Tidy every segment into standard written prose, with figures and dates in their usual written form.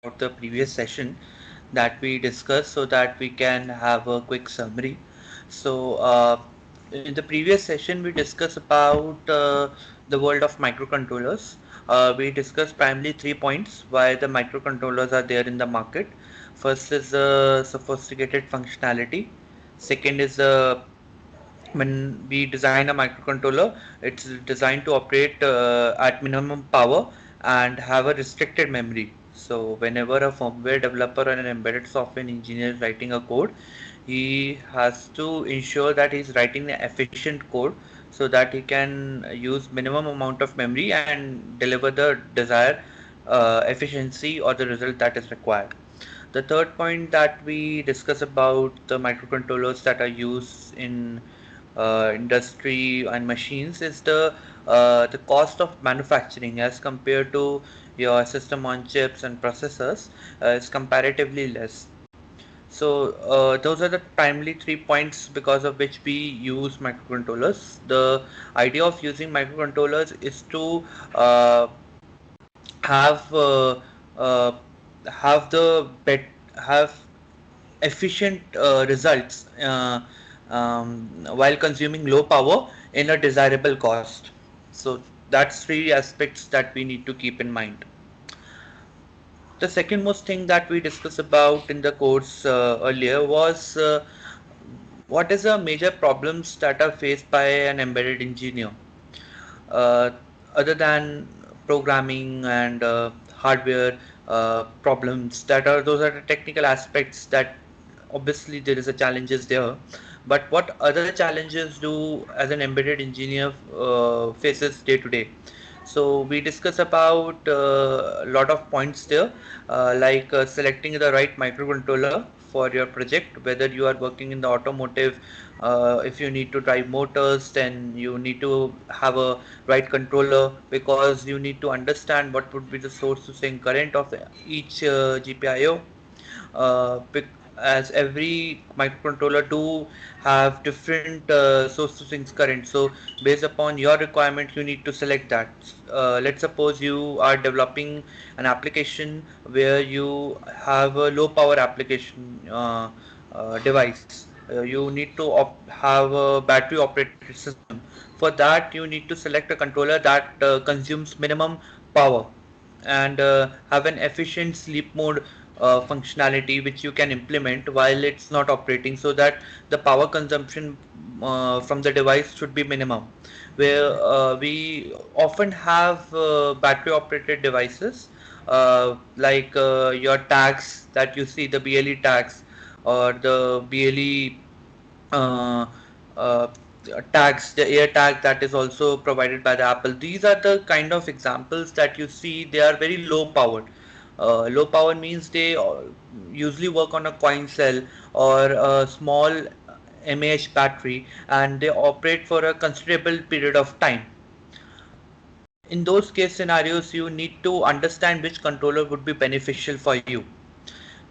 about the previous session that we discussed so that we can have a quick summary. So, in the previous session, we discussed about the world of microcontrollers. We discussed primarily 3 points why the microcontrollers are there in the market. First is the sophisticated functionality. Second is the when we design a microcontroller, it's designed to operate at minimum power and have a restricted memory. So whenever a firmware developer or an embedded software engineer is writing a code, he has to ensure that he's writing an efficient code so that he can use minimum amount of memory and deliver the desired efficiency or the result that is required. The third point that we discuss about the microcontrollers that are used in industry and machines is the cost of manufacturing as compared to your system on chips and processors is comparatively less. So those are the primarily 3 points because of which we use microcontrollers. The idea of using microcontrollers is to have uh, have the bet have efficient results while consuming low power in a desirable cost. So that's three aspects that we need to keep in mind. The second most thing that we discussed about in the course earlier was what is the major problems that are faced by an embedded engineer uh, other than programming and hardware problems. That are those are the technical aspects that obviously there is a challenges there. But what other challenges do as an embedded engineer faces day to day? So we discuss about a lot of points there, like selecting the right microcontroller for your project, whether you are working in the automotive. If you need to drive motors, then you need to have a right controller because you need to understand what would be the source to sync current of each GPIO. As every microcontroller do have different source to sync current, so based upon your requirement you need to select that. Let's suppose you are developing an application where you have a low power application device. You need to have a battery operated system. For that you need to select a controller that consumes minimum power and have an efficient sleep mode functionality which you can implement while it's not operating, so that the power consumption from the device should be minimum. Where we often have battery operated devices like your tags that you see, the BLE tags or the BLE uh, uh, tags, the air tag that is also provided by the Apple. These are the kind of examples that you see. They are very low powered. Low power means they usually work on a coin cell or a small mAh battery, and they operate for a considerable period of time. In those case scenarios, you need to understand which controller would be beneficial for you.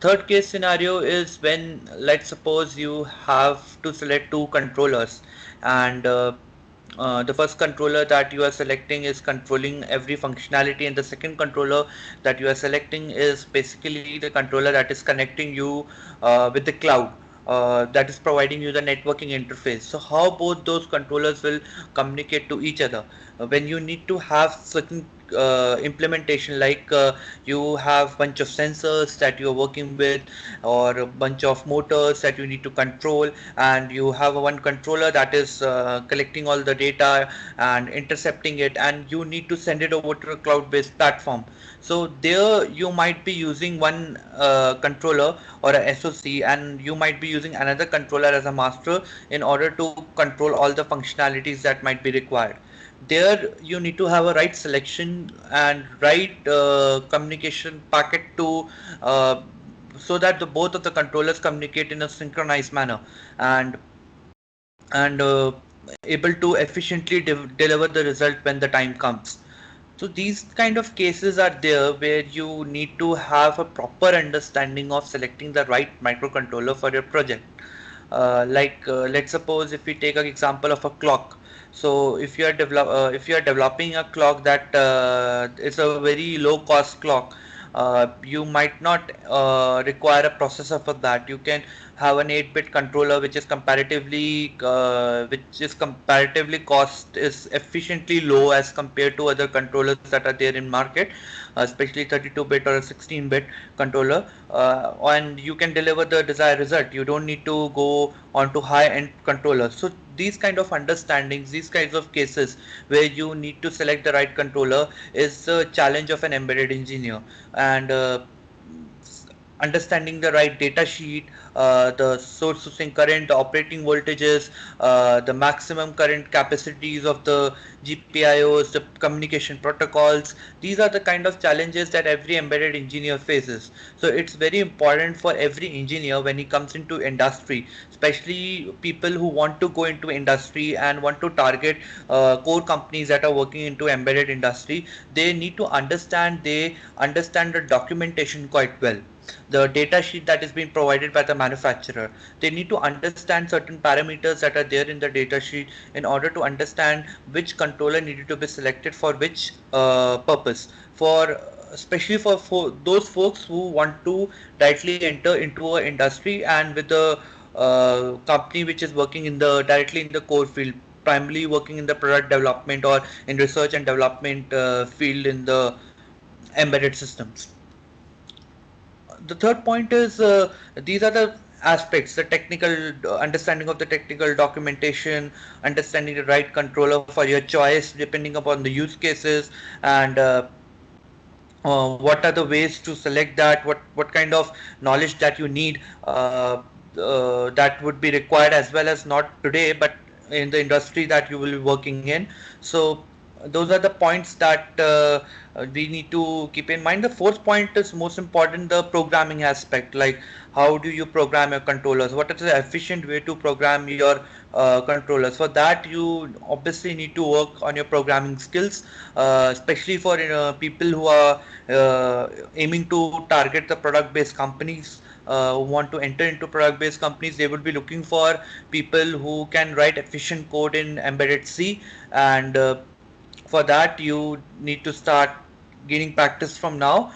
Third case scenario is when, let's suppose you have to select two controllers, and the first controller that you are selecting is controlling every functionality, and the second controller that you are selecting is basically the controller that is connecting you with the cloud. That is providing you the networking interface. So how both those controllers will communicate to each other when you need to have certain implementation, like you have bunch of sensors that you're working with or a bunch of motors that you need to control, and you have a one controller that is collecting all the data and intercepting it, and you need to send it over to a cloud based platform. So there you might be using one controller or a SoC, and you might be using another controller as a master in order to control all the functionalities that might be required. There you need to have a right selection and right communication packet to so that the both of the controllers communicate in a synchronized manner and and able to efficiently deliver the result when the time comes. So these kind of cases are there where you need to have a proper understanding of selecting the right microcontroller for your project. Let's suppose if we take an example of a clock. So if you are developing a clock that is a very low cost clock, You might not require a processor for that. You can have an 8-bit controller which is comparatively cost is efficiently low as compared to other controllers that are there in market, especially 32-bit or a 16-bit controller, and you can deliver the desired result. You don't need to go on to high-end controllers. So these kind of understandings, these kinds of cases where you need to select the right controller is the challenge of an embedded engineer. And understanding the right data sheet, the source switching current, the operating voltages, the maximum current capacities of the GPIOs, the communication protocols. These are the kind of challenges that every embedded engineer faces. So it's very important for every engineer when he comes into industry, especially people who want to go into industry and want to target core companies that are working into embedded industry. They need to understand the documentation quite well, the data sheet that is being provided by the manufacturer. They need to understand certain parameters that are there in the data sheet in order to understand which controller needed to be selected for which purpose. For especially for those folks who want to directly enter into a industry and with a company which is working in the directly in the core field, primarily working in the product development or in research and development field in the embedded systems. The third point is these are the aspects, the technical understanding of the technical documentation, understanding the right controller for your choice depending upon the use cases, and what are the ways to select that, what kind of knowledge that you need, that would be required as well as not today but in the industry that you will be working in. So those are the points that we need to keep in mind. The fourth point is most important, the programming aspect, like how do you program your controllers, what is the efficient way to program your controllers. For that you obviously need to work on your programming skills, especially for people who are aiming to target the product based companies, who want to enter into product based companies. They would be looking for people who can write efficient code in embedded C, and for that you need to start gaining practice from now.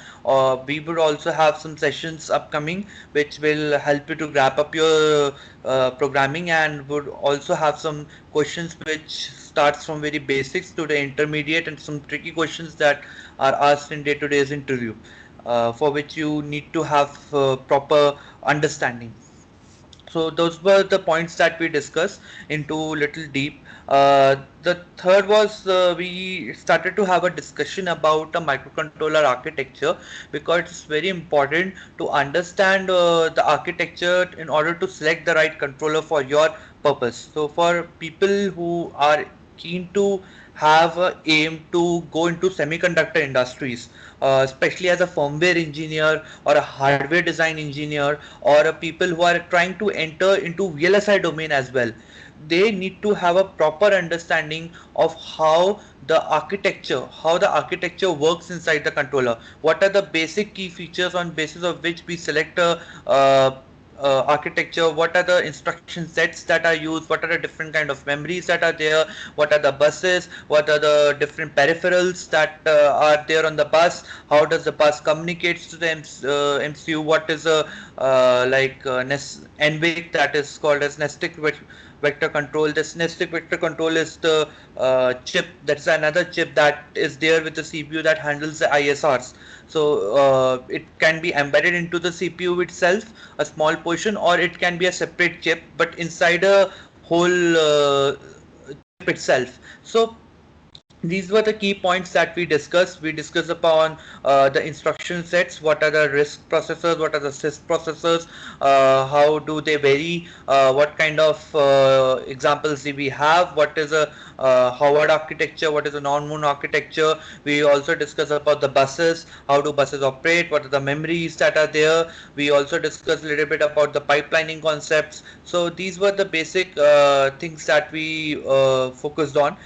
We would also have some sessions upcoming which will help you to wrap up your programming, and would also have some questions which starts from very basics to the intermediate and some tricky questions that are asked in day-to-day interview, for which you need to have proper understanding. So those were the points that we discussed into little deep. The third was we started to have a discussion about a microcontroller architecture, because it's very important to understand the architecture in order to select the right controller for your purpose. So for people who are keen to have a aim to go into semiconductor industries, especially as a firmware engineer or a hardware design engineer, or a people who are trying to enter into VLSI domain as well. They need to have a proper understanding of how the architecture works inside the controller. What are the basic key features on basis of which we select a architecture, what are the instruction sets that are used, what are the different kind of memories that are there, what are the buses, what are the different peripherals that are there on the bus, how does the bus communicates to the MCU, what is a NVIC, that is called as vector control. This nested vector control is the chip, that's another chip that is there with the CPU that handles the ISRs. So it can be embedded into the CPU itself, a small portion, or it can be a separate chip but inside a whole chip itself. So these were the key points that we discussed. We discussed upon the instruction sets, what are the RISC processors, what are the CISC processors, how do they vary, what kind of examples do we have, what is a Howard architecture, what is a non-moon architecture. We also discussed about the buses, how do buses operate, what are the memories that are there. We also discussed a little bit about the pipelining concepts. So these were the basic things that we focused on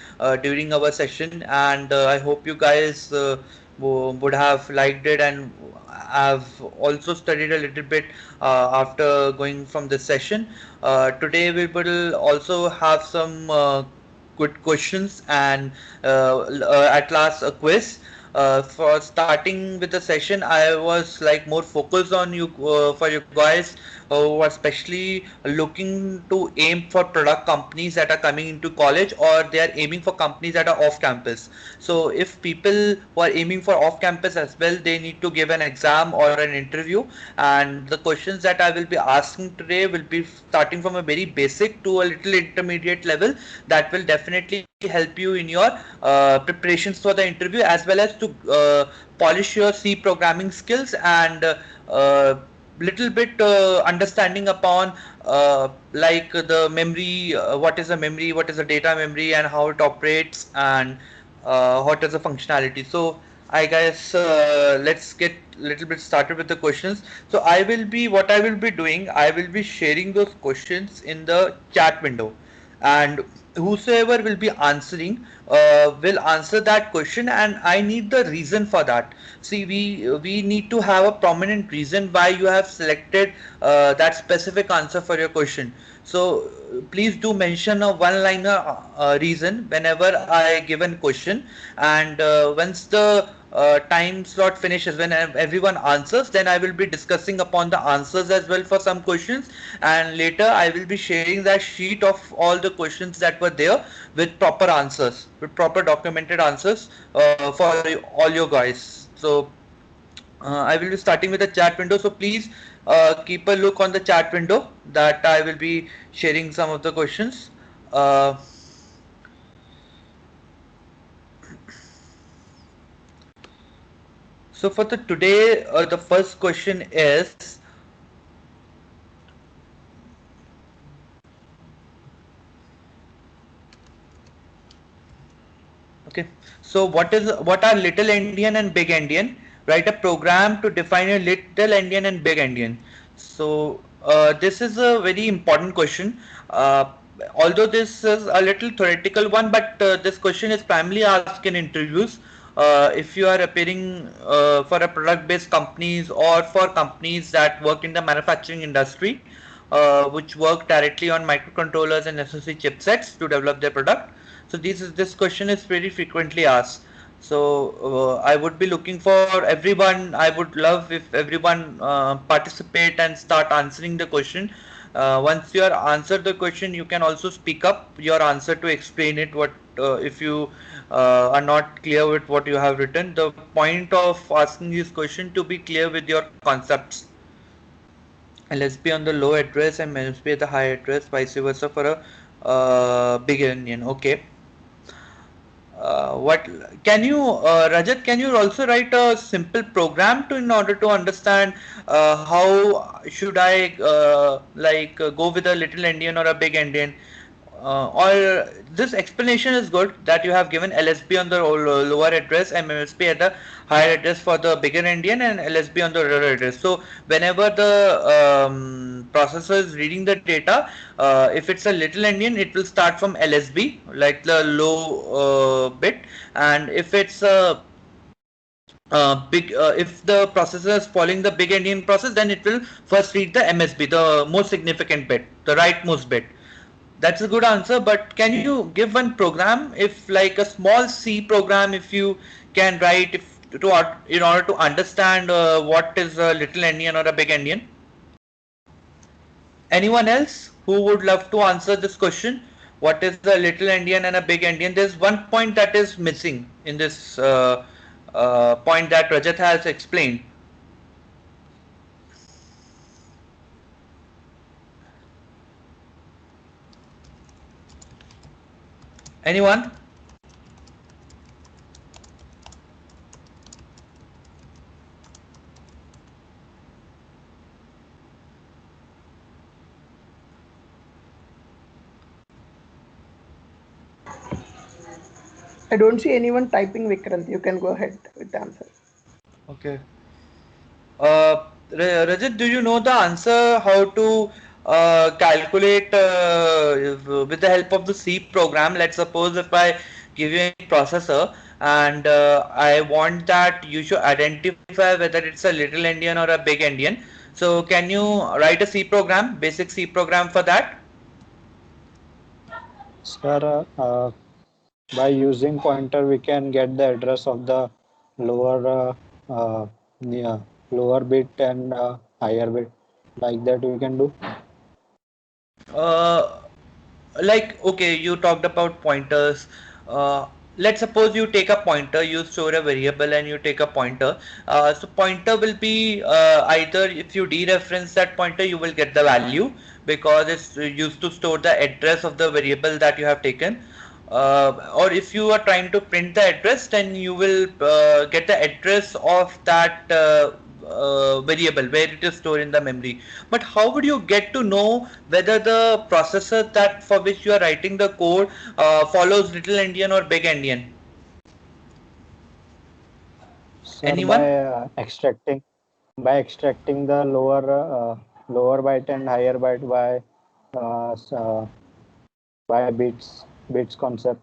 during our session, and I hope you guys would have liked it and have also studied a little bit after going from this session. Today we will also have some good questions and at last a quiz. For starting with the session, I was like more focused on you for you guys who are especially looking to aim for product companies that are coming into college, or they are aiming for companies that are off campus. So if people who are aiming for off campus as well, they need to give an exam or an interview, and the questions that I will be asking today will be starting from a very basic to a little intermediate level that will definitely help you in your preparations for the interview, as well as to polish your C programming skills and little bit understanding upon like the memory, what is a memory, what is a data memory, and how it operates, and what is the functionality. So I guess let's get a little bit started with the questions. So what I will be doing, I will be sharing those questions in the chat window, and whosoever will be answering will answer that question, and I need the reason for that. See, we need to have a prominent reason why you have selected that specific answer for your question. So please do mention a one liner reason whenever I give a question, and once the time slot finishes, when everyone answers, then I will be discussing upon the answers as well for some questions, and later I will be sharing that sheet of all the questions that were there with proper answers, with proper documented answers for all your guys. So I will be starting with the chat window, so please keep a look on the chat window that I will be sharing some of the questions. uh, so for the today, the first question is, okay, so what are little endian and big endian? Write a program to define a little endian and big endian. So this is a very important question. Uh, Although this is a little theoretical one, but this question is primarily asked in interviews. If you are appearing for a product-based companies, or for companies that work in the manufacturing industry, which work directly on microcontrollers and SoC chipsets to develop their product. So this question is very frequently asked. So I would be looking for everyone. I would love if everyone participate and start answering the question. Once you are answered the question, you can also speak up your answer to explain it. What if you are not clear with what you have written? The point of asking this question to be clear with your concepts. LSB on the low address and MSB at the high address, vice versa for a big Indian. Okay. What can you, Rajat? Can you also write a simple program to in order to understand how should I go with a little Indian or a big Indian? Or this explanation is good that you have given LSB on the lower address and MSB at the higher address for the bigger Indian, and LSB on the lower address. So whenever the processor is reading the data, if it's a little Indian, it will start from LSB, like the low bit, and if it's a if the processor is following the big Indian process, then it will first read the MSB, the most significant bit, the rightmost bit. That's a good answer, but can you give one program, if like a small C program, if you can write, if to in order to understand what is a little endian or a big endian? Anyone else who would love to answer this question? What is a little endian and a big endian? There's one point that is missing in this point that Rajat has explained. Anyone? I don't see anyone typing, Vikrant. You can go ahead with the answer. Okay. Rajat, do you know the answer how to calculate with the help of the C program? Let's suppose if I give you a processor, and I want that you should identify whether it's a little endian or a big endian. So can you write a C program, basic C program for that? Sir, by using pointer, we can get the address of the lower uh, yeah, lower bit and higher bit. Like that we can do. Uh, like okay, you talked about pointers. uh, let's suppose you take a pointer, you store a variable and you take a pointer. So pointer will be either if you dereference that pointer you will get the value because it's used to store the address of the variable that you have taken, or if you are trying to print the address then you will get the address of that variable where it is stored in the memory. But how would you get to know whether the processor that for which you are writing the code follows Little Endian or Big Endian? Sir, Anyone? by extracting the lower byte and higher byte uh, s- uh, by bits concept.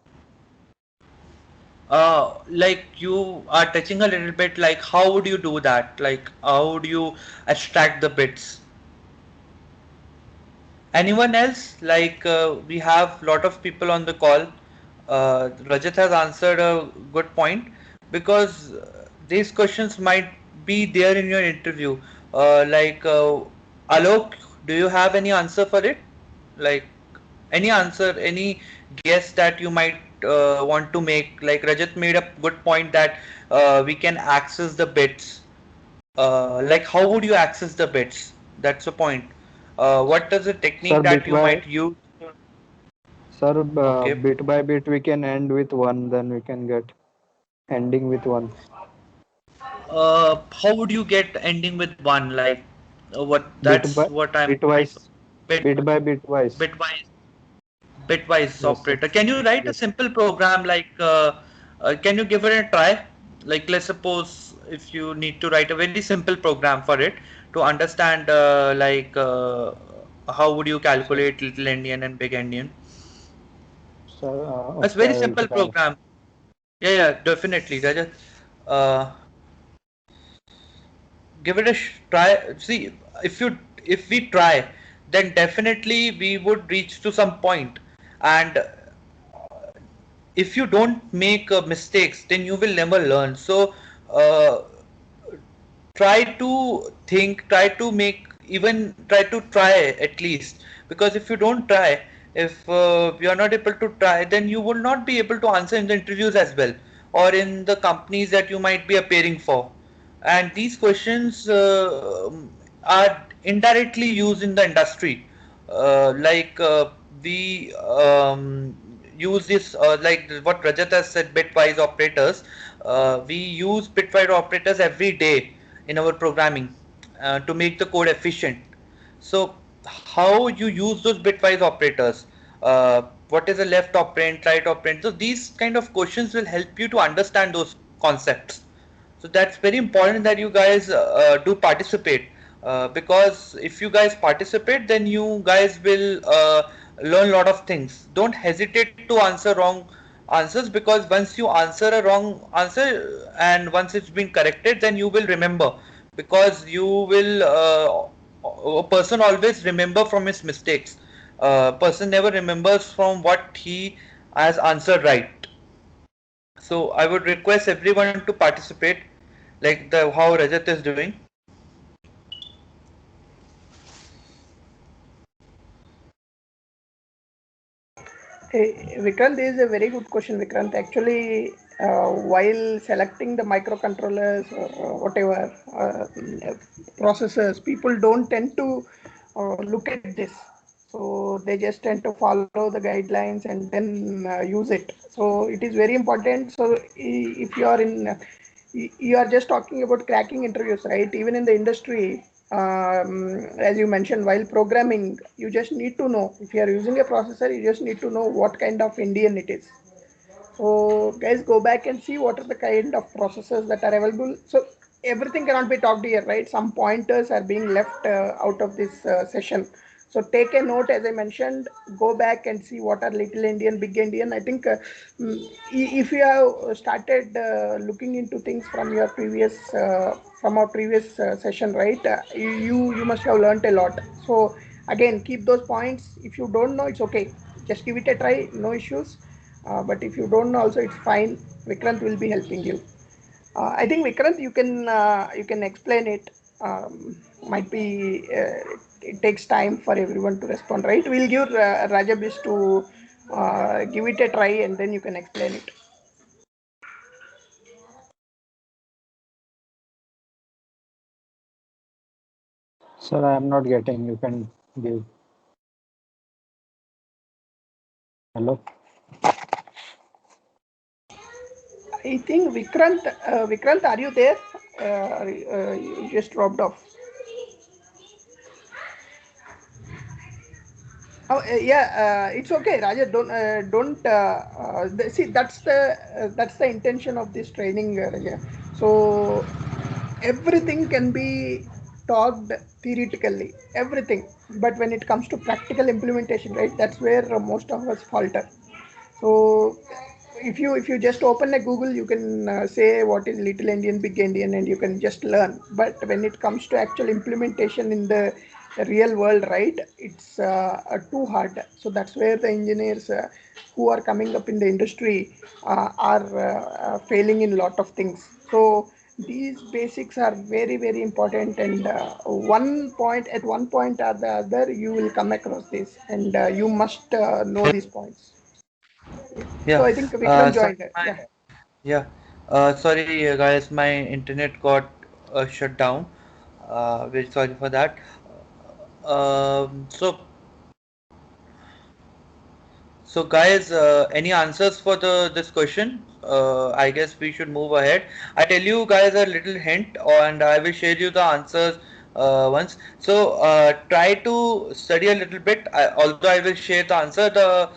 Like you are touching a little bit, like how would you do that, like how would you extract the bits? Anyone else? Like we have lot of people on the call. Rajat has answered a good point because these questions might be there in your interview. Alok, do you have any answer for it? Like any answer, any guess that you might want to make? Like Rajat made a good point that we can access the bits. Like how would you access the bits? That's the point. What is the technique Sir, that you might use? Okay. bit by bit we can end with one, then we can get ending with one. How would you get ending with one? Like, what? Bit That's by what I'm trying to. bitwise, Bit, bit by bitwise. bitwise, bitwise Yes, sir. operator. Can you write a Yes. simple program? Like, can you give it a try? Like, let's suppose if you need to write a very simple program for it to understand, how would you Sir, calculate Little Endian and Big Endian? It's okay, very I will simple try. program. Yeah, yeah, definitely, Rajat. Uh, give it a try. See, if you if we try, then definitely we would reach to some point. And if you don't make mistakes, then you will never learn. So uh, try to think, try to make, even try to try at least, because if you don't try, if you are not able to try, then you will not be able to answer in the interviews as well, or in the companies that you might be appearing for. And these questions are indirectly used in the industry. We use this, like what Rajat has said, bitwise operators. We use bitwise operators every day in our programming to make the code efficient. So how you use those bitwise operators? What is a left operand, right operand? So these kind of questions will help you to understand those concepts. So that's very important that you guys do participate, because if you guys participate, then you guys will learn a lot of things. Don't hesitate to answer wrong answers, because once you answer a wrong answer and once it's been corrected, then you will remember, because you will a person always remember from his mistakes. Person never remembers from what he has answered right. So I would request everyone to participate, like the how Rajat is doing. Vikrant, this is a very good question, Vikrant. Actually, while selecting the microcontrollers or whatever processors, people don't tend to look at this. So they just tend to follow the guidelines and then use it. So it is very important. So if you are in you are just talking about cracking interviews, right? Even in the industry, as you mentioned, while programming, you just need to know if you are using a processor, you just need to know what kind of Indian it is. So guys, go back and see what are the kind of processors that are available. So everything cannot be talked here, right? Some pointers are being left out of this session. So take a note, as I mentioned, go back and see what are Little Indian, Big Indian. I think if you have started looking into things from your previous, from our previous session, right? You must have learned a lot. So again, keep those points. If you don't know, it's okay. Just give it a try, no issues. But if you don't know also, it's fine. Vikrant will be helping you. I think Vikrant, you can explain it. Might be it takes time for everyone to respond, right? We'll give Rajabish to give it a try, and then you can explain it. Sir, I am not getting. You can give. Hello. I think Vikrant, are you there? You just dropped off. Oh, yeah, it's okay, Raja. Don't see. That's the intention of this training, Raja. So everything can be talked theoretically, everything. But when it comes to practical implementation, right, that's where most of us falter. So if you just open a Google, you can say what is Little Indian, Big Endian, and you can just learn. But when it comes to actual implementation in the real world, right, it's too hard. So that's where the engineers who are coming up in the industry are failing in a lot of things. So these basics are very very important, and one point or the other you will come across this, and you must know these points. So Yeah. I think Vikram Sorry, joined it. my Yeah. yeah. Sorry, guys, my internet got shut down. Very sorry for that. So So guys, any answers for the this question? I guess we should move ahead. I tell you guys a little hint, and I will share you the answers once. So try to study a little bit. Although I will share the answer, the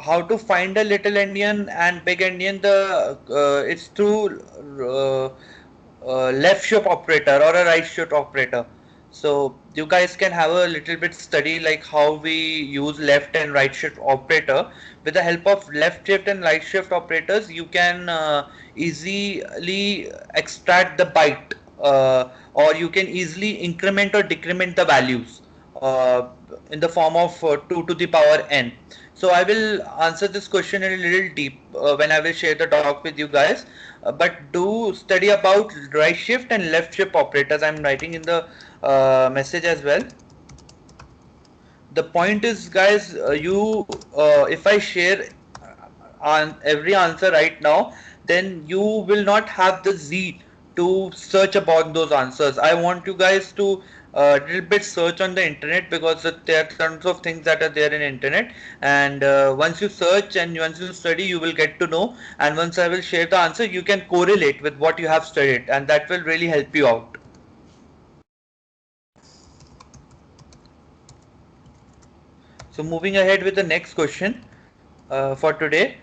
how to find a little Indian and big Indian. The it's through left shift operator or a right shift operator. So you guys can have a little bit study like how we use left and right shift operator. With the help of left shift and right shift operators, you can easily extract the byte, or you can easily increment or decrement the values in the form of 2 to the power n. So I will answer this question in a little deep when I will share the doc with you guys. But do study about right shift and left shift operators. I'm writing in the message as well. The point is, guys, you if I share on every answer right now, then you will not have the zeal to search about those answers. I want you guys to little bit search on the internet, because there are tons of things that are there in internet, and once you search and once you study, you will get to know, and once I will share the answer, you can correlate with what you have studied, and that will really help you out. So moving ahead with the next question for today.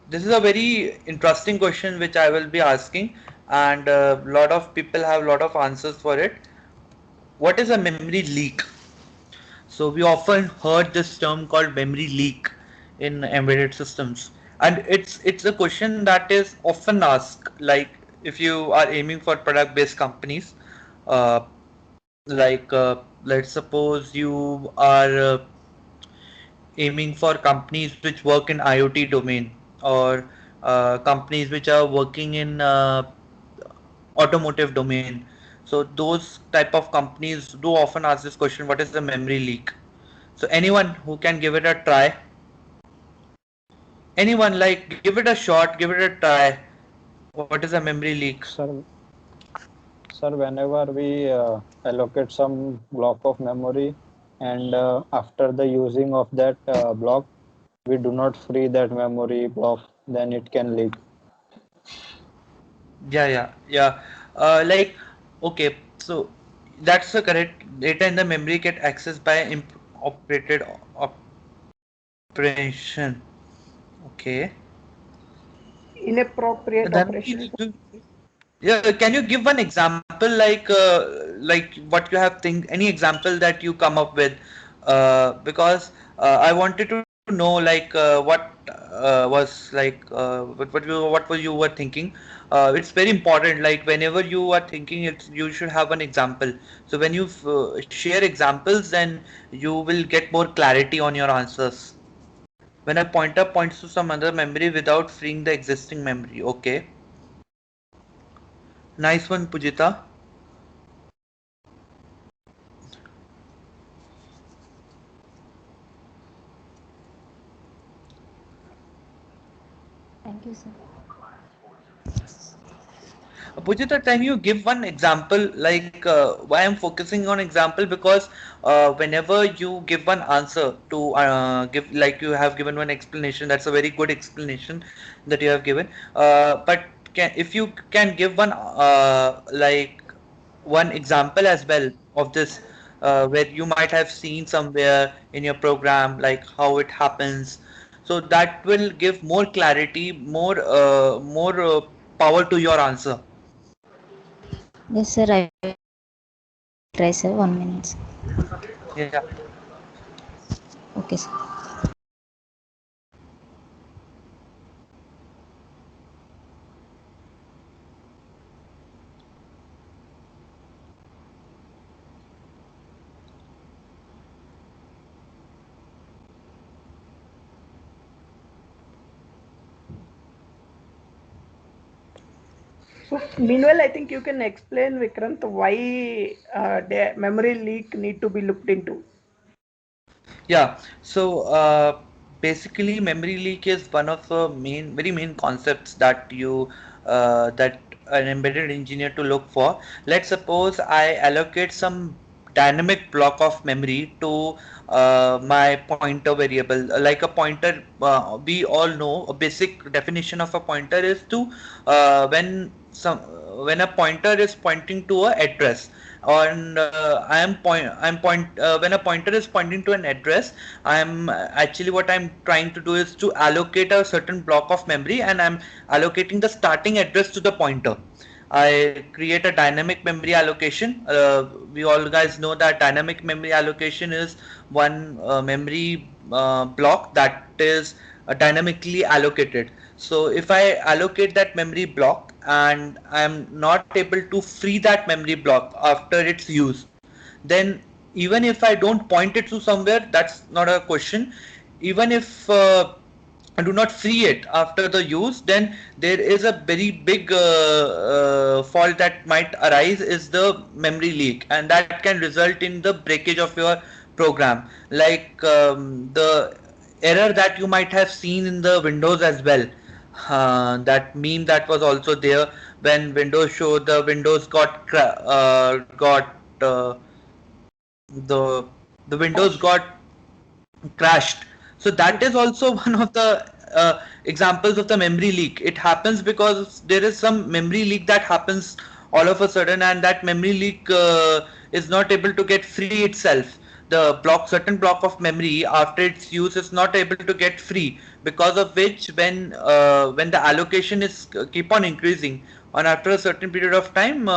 This is a very interesting question which I will be asking, and a lot of people have a lot of answers for it. What is a memory leak? So we often heard this term called memory leak in embedded systems, and it's a question that is often asked. Like if you are aiming for product-based companies, uh, let's suppose you are aiming for companies which work in IoT domain, or companies which are working in automotive domain. So those type of companies do often ask this question: what is the memory leak? So anyone who can give it a try, anyone, like, give it a shot, give it a try. What is a memory leak? Sir, sir, whenever we allocate some block of memory and after the using of that block, we do not free that memory block, then it can leak. Yeah. Like, okay, so that's the correct data in the memory get accessed by operated operation. Okay. Inappropriate Then operations. yeah, can you give one example, like what you have think, any example that you come up with? Because I wanted to to know like what was like what was you were thinking. It's very important. Like whenever you are thinking, it's you should have an example. So when you share examples, then you will get more clarity on your answers. When a pointer points to some other memory without freeing the existing memory. Okay, nice one, Pujita. Thank you, sir. Pujita, can you give one example? Like, why I'm focusing on example because whenever you give one answer to give, like you have given one explanation, that's a very good explanation that you have given. But if you can give one like one example as well of this, where you might have seen somewhere in your program, like how it happens, so that will give more clarity, more power to your answer. Yes, sir. I will try, sir. 1 minute. Yeah. Okay, sir. So meanwhile, I think you can explain, Vikrant, why the memory leak need to be looked into. Yeah, so basically, memory leak is one of the very main concepts that that an embedded engineer to look for. Let's suppose I allocate some dynamic block of memory to my pointer variable. Like a pointer, we all know a basic definition of a pointer is to when a pointer is pointing to a address, and when a pointer is pointing to an address, I'm actually what I'm trying to do is to allocate a certain block of memory, and I'm allocating the starting address to the pointer. I create a dynamic memory allocation. We all guys know that dynamic memory allocation is one memory block that is dynamically allocated. So if I allocate that memory block and I'm not able to free that memory block after its use, then even if I don't point it to somewhere, that's not a question. Even if I do not free it after the use, then there is a very big fault that might arise is the memory leak, and that can result in the breakage of your program. Like the error that you might have seen in the Windows as well. That meme that was also there when Windows showed the Windows got the the Windows Crash. got crashed. So that is Yes. also one of the examples of the memory leak. It happens because there is some memory leak that happens all of a sudden, and that memory leak is not able to get free itself. The certain block of memory after its use is not able to get free, because of which when the allocation is keep on increasing, and after a certain period of time,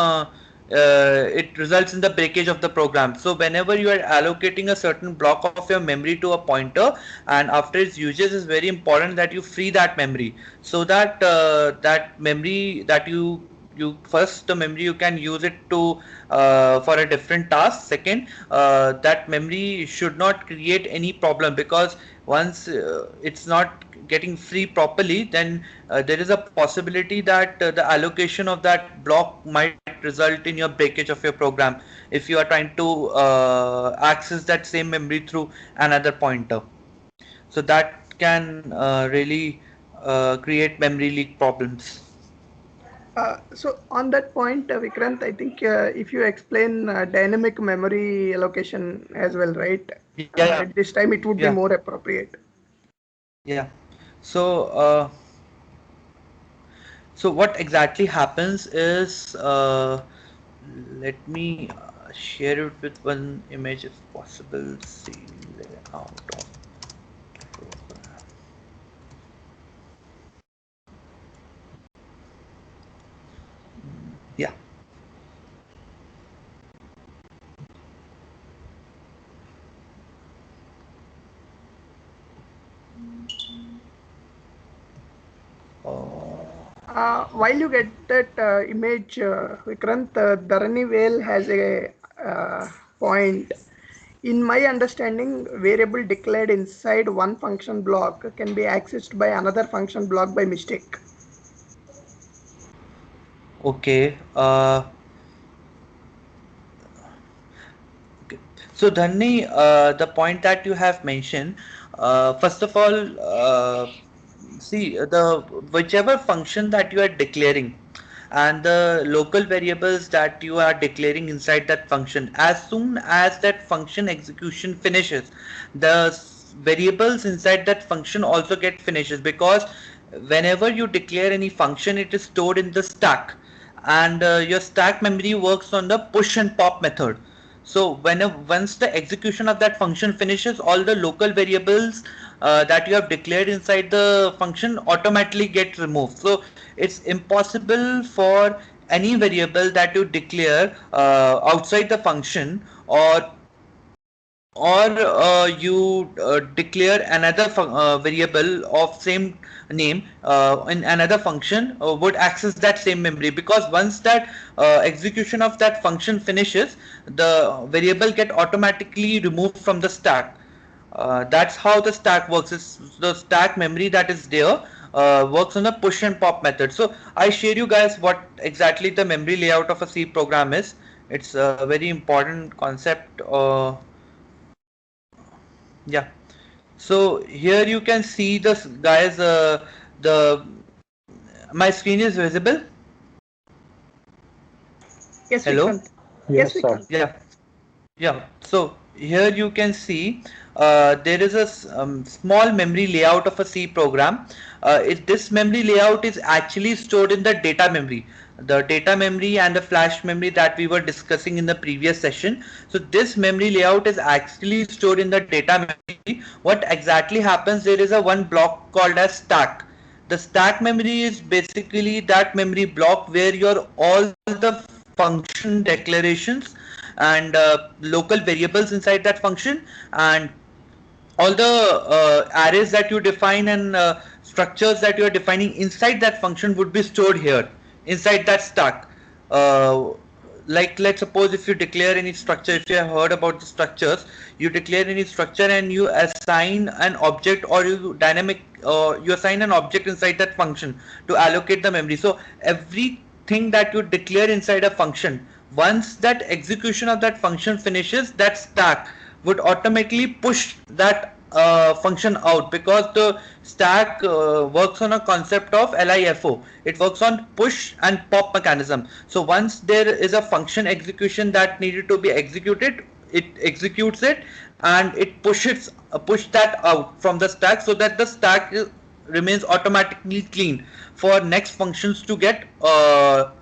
it results in the breakage of the program. So whenever you are allocating a certain block of your memory to a pointer, and after its usage, is very important that you free that memory, so that that memory that you first, the memory you can use it to for a different task. Second, that memory should not create any problem, because once it's not getting free properly, then there is a possibility that the allocation of that block might result in your breakage of your program if you are trying to access that same memory through another pointer. So that can really create memory leak problems. So on that point, Vikrant, I think if you explain dynamic memory allocation as well, right? Yeah, yeah, At this time, it would be yeah, more appropriate. yeah. So so what exactly happens is, let me share it with one image if possible. See layout of program. Yeah. While you get that image, Vikrant, Dharani Whale has a point. In my understanding, variable declared inside one function block can be accessed by another function block by mistake. Okay. Okay. So Dhanni, the point that you have mentioned, first of all, see the whichever function that you are declaring and the local variables that you are declaring inside that function, as soon as that function execution finishes, the variables inside that function also get finishes, because whenever you declare any function, it is stored in the stack, and your stack memory works on the push and pop method. So once the execution of that function finishes, all the local variables that you have declared inside the function automatically get removed. So it's impossible for any variable that you declare outside the function, or you declare another variable of same name in another function, would access that same memory, because once that execution of that function finishes, the variable get automatically removed from the stack. That's how the stack works. It's the stack memory that is there works on the push and pop method. So I share you guys what exactly the memory layout of a C program is. It's a very important concept. Yeah. So here you can see this, guys. The My screen is visible. Yes, Hello. Vikrant. Yes, Yes, sir. Vikrant. Yeah. Yeah, so here you can see there is a small memory layout of a C program. This memory layout is actually stored in the data memory. The data memory and the flash memory that we were discussing in the previous session. So this memory layout is actually stored in the data memory. What exactly happens, there is a one block called as stack. The stack memory is basically that memory block where your all the function declarations and local variables inside that function, and all the arrays that you define and structures that you are defining inside that function would be stored here inside that stack. uh, like let's suppose if you declare any structure, if you have heard about the structures, you declare any structure and you assign an object, or you assign an object inside that function to allocate the memory. So everything that you declare inside a function, once that execution of that function finishes, that stack would automatically push that function out, because the stack works on a concept of LIFO. It works on push and pop mechanism. So once there is a function execution that needed to be executed, it executes it and it push that out from the stack, so that the stack remains automatically clean for next functions to get to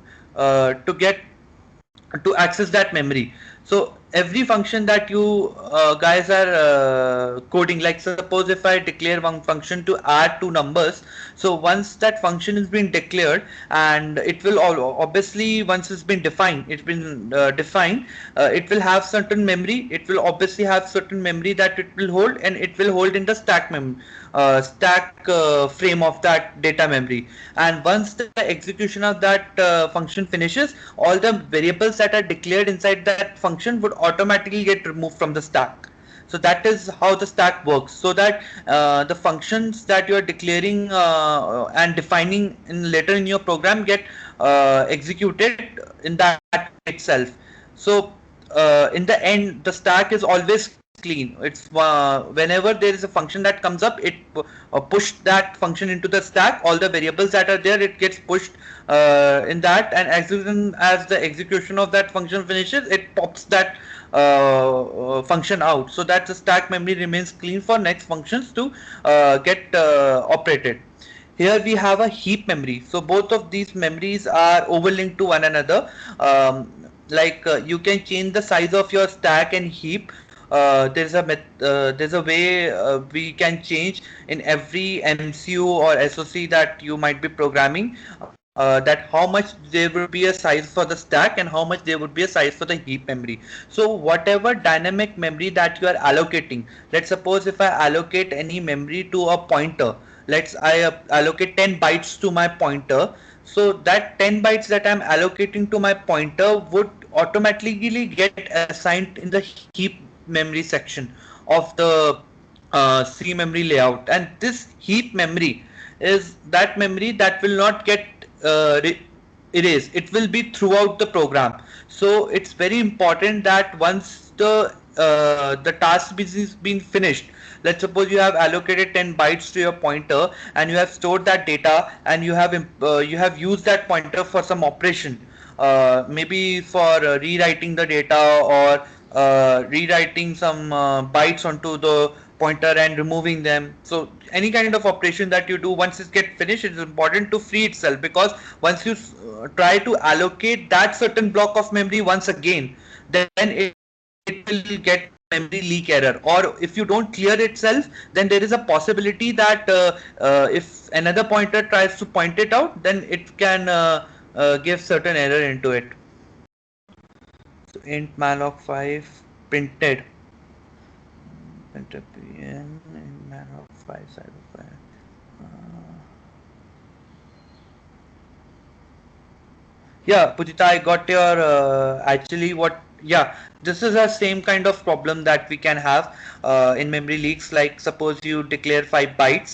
access that memory. So every function that you guys are coding, like suppose if I declare one function to add two numbers, so once that function is being declared, and it will obviously, once it's been defined, it will have certain memory. It will obviously have certain memory that it will hold, and it will hold in the stack frame of that data memory. And once the execution of that function finishes, all the variables that are declared inside that function would automatically get removed from the stack. So that is how the stack works, so that the functions that you are declaring and defining later in your program get executed in that itself. So in the end, the stack is always clean. It's whenever there is a function that comes up, it push that function into the stack. All the variables that are there, it gets pushed in that, and as soon as the execution of that function finishes, it pops that function out, so that the stack memory remains clean for next functions to get operated. Here we have a heap memory. So both of these memories are overlinked to one another. You can change the size of your stack and heap. There's a way we can change in every MCU or SOC that you might be programming, that how much there would be a size for the stack and how much there would be a size for the heap memory. So whatever dynamic memory that you are allocating, let's suppose if I allocate any memory to a pointer, let's allocate 10 bytes to my pointer. So that 10 bytes that I'm allocating to my pointer would automatically get assigned in the heap memory section of the C memory layout. And this heap memory is that memory that will not get erased. It will be throughout the program. So it's very important that once the task is being finished, let's suppose you have allocated 10 bytes to your pointer and you have stored that data, and you have used that pointer for some operation, maybe for rewriting the data, or rewriting some bytes onto the pointer and removing them. So any kind of operation that you do, once it gets finished, it's important to free itself, because once you try to allocate that certain block of memory once again, then it will get a memory leak error. Or if you don't clear itself, then there is a possibility that if another pointer tries to point it out, then it can give certain error into it. So int malloc 5 printed pn int malloc 5 cyber 5. Yeah, Pujita, I got your actually what. Yeah, this is a same kind of problem that we can have in memory leaks. Like suppose you declare 5 bytes